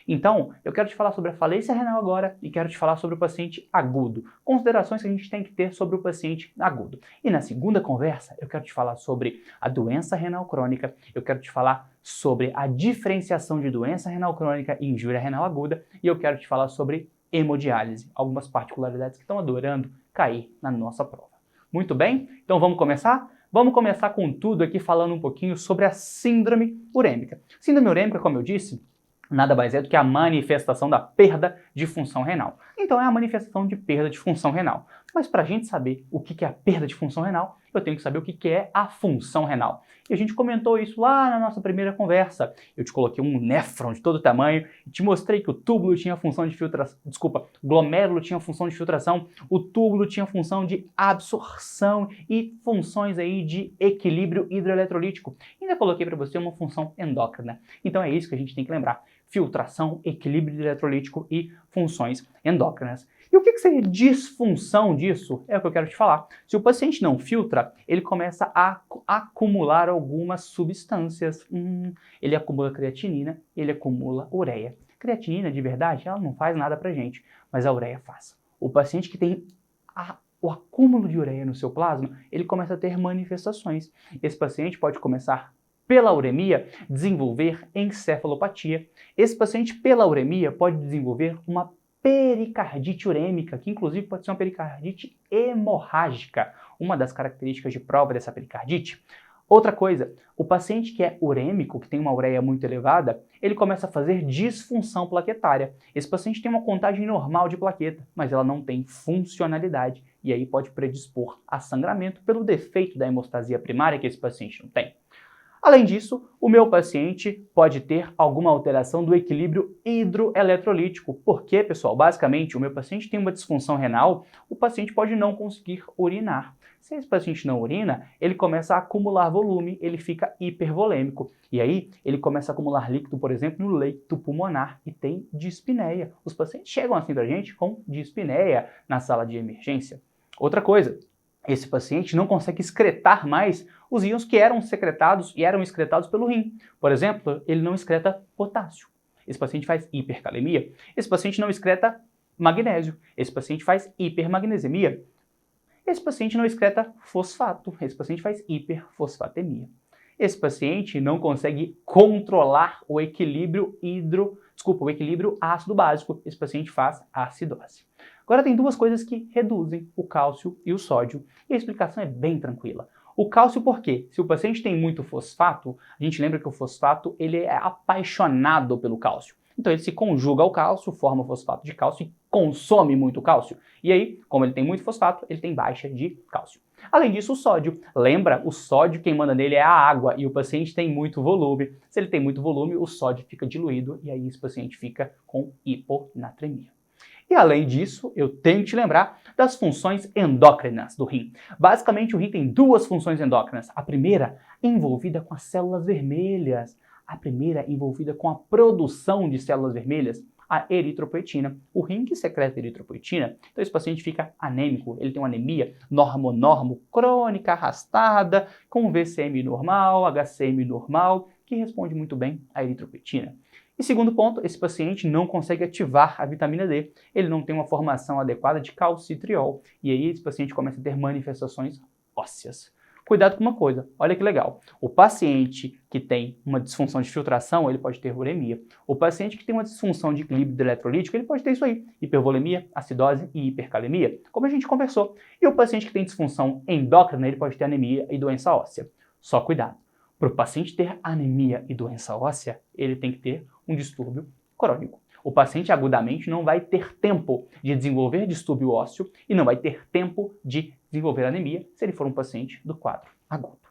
Então, eu quero te falar sobre a falência renal agora e quero te falar sobre o paciente agudo. Considerações que a gente tem que ter sobre o paciente agudo. E na segunda conversa, eu quero te falar sobre a doença renal crônica, eu quero te falar sobre a diferenciação de doença renal crônica e injúria renal aguda e eu quero te falar sobre hemodiálise, algumas particularidades que estão adorando cair na nossa prova. Muito bem? Então vamos começar? Vamos começar com tudo aqui falando um pouquinho sobre a síndrome urêmica. Síndrome urêmica, como eu disse, nada mais é do que a manifestação da perda de função renal. Então é a manifestação de perda de função renal. Mas para a gente saber o que é a perda de função renal, eu tenho que saber o que é a função renal. E a gente comentou isso lá na nossa primeira conversa. Eu te coloquei um néfron de todo tamanho e te mostrei que o túbulo tinha função de filtração, o glomérulo tinha função de filtração, o túbulo tinha função de absorção e funções aí de equilíbrio hidroeletrolítico. E ainda coloquei para você uma função endócrina. Então é isso que a gente tem que lembrar. Filtração, equilíbrio eletrolítico e funções endócrinas. E o que seria disfunção disso? É o que eu quero te falar. Se o paciente não filtra, ele começa a acumular algumas substâncias. Ele acumula creatinina, ele acumula ureia. Creatinina, de verdade, ela não faz nada pra gente, mas a ureia faz. O paciente que tem o acúmulo de ureia no seu plasma, ele começa a ter manifestações. Esse paciente pode começar pela uremia, desenvolver encefalopatia. Esse paciente, pela uremia, pode desenvolver uma pericardite urêmica, que inclusive pode ser uma pericardite hemorrágica, uma das características de prova dessa pericardite. Outra coisa, o paciente que é urêmico, que tem uma ureia muito elevada, ele começa a fazer disfunção plaquetária. Esse paciente tem uma contagem normal de plaqueta, mas ela não tem funcionalidade, e aí pode predispor a sangramento pelo defeito da hemostasia primária que esse paciente não tem. Além disso, o meu paciente pode ter alguma alteração do equilíbrio hidroeletrolítico. Porque, pessoal, basicamente, o meu paciente tem uma disfunção renal, o paciente pode não conseguir urinar. Se esse paciente não urina, ele começa a acumular volume, ele fica hipervolêmico. E aí, ele começa a acumular líquido, por exemplo, no leito pulmonar e tem dispneia. Os pacientes chegam assim pra gente com dispneia na sala de emergência. Outra coisa, esse paciente não consegue excretar mais os íons que eram secretados e eram excretados pelo rim. Por exemplo, ele não excreta potássio. Esse paciente faz hipercalemia. Esse paciente não excreta magnésio. Esse paciente faz hipermagnesemia. Esse paciente não excreta fosfato. Esse paciente faz hiperfosfatemia. Esse paciente não consegue controlar o equilíbrio o equilíbrio ácido básico. Esse paciente faz acidose. Agora tem duas coisas que reduzem o cálcio e o sódio, e a explicação é bem tranquila. O cálcio por quê? Se o paciente tem muito fosfato, a gente lembra que o fosfato ele é apaixonado pelo cálcio. Então ele se conjuga ao cálcio, forma fosfato de cálcio e consome muito cálcio. E aí, como ele tem muito fosfato, ele tem baixa de cálcio. Além disso, o sódio. Lembra, o sódio quem manda nele é a água e o paciente tem muito volume. Se ele tem muito volume, o sódio fica diluído e aí esse paciente fica com hiponatremia. E além disso, eu tenho que te lembrar das funções endócrinas do rim. Basicamente, o rim tem duas funções endócrinas. A primeira, envolvida com as células vermelhas. A primeira, envolvida com a produção de células vermelhas, a eritropoetina. O rim que secreta eritropoetina, então esse paciente fica anêmico. Ele tem uma anemia normo crônica, arrastada, com VCM normal, HCM normal, que responde muito bem à eritropoetina. E segundo ponto, esse paciente não consegue ativar a vitamina D, ele não tem uma formação adequada de calcitriol, e aí esse paciente começa a ter manifestações ósseas. Cuidado com uma coisa, olha que legal, o paciente que tem uma disfunção de filtração, ele pode ter uremia. O paciente que tem uma disfunção de equilíbrio eletrolítico, ele pode ter isso aí, hipervolemia, acidose e hipercalemia, como a gente conversou. E o paciente que tem disfunção endócrina, ele pode ter anemia e doença óssea. Só cuidado. Para o paciente ter anemia e doença óssea, ele tem que ter um distúrbio crônico. O paciente agudamente não vai ter tempo de desenvolver distúrbio ósseo e não vai ter tempo de desenvolver anemia se ele for um paciente do quadro agudo.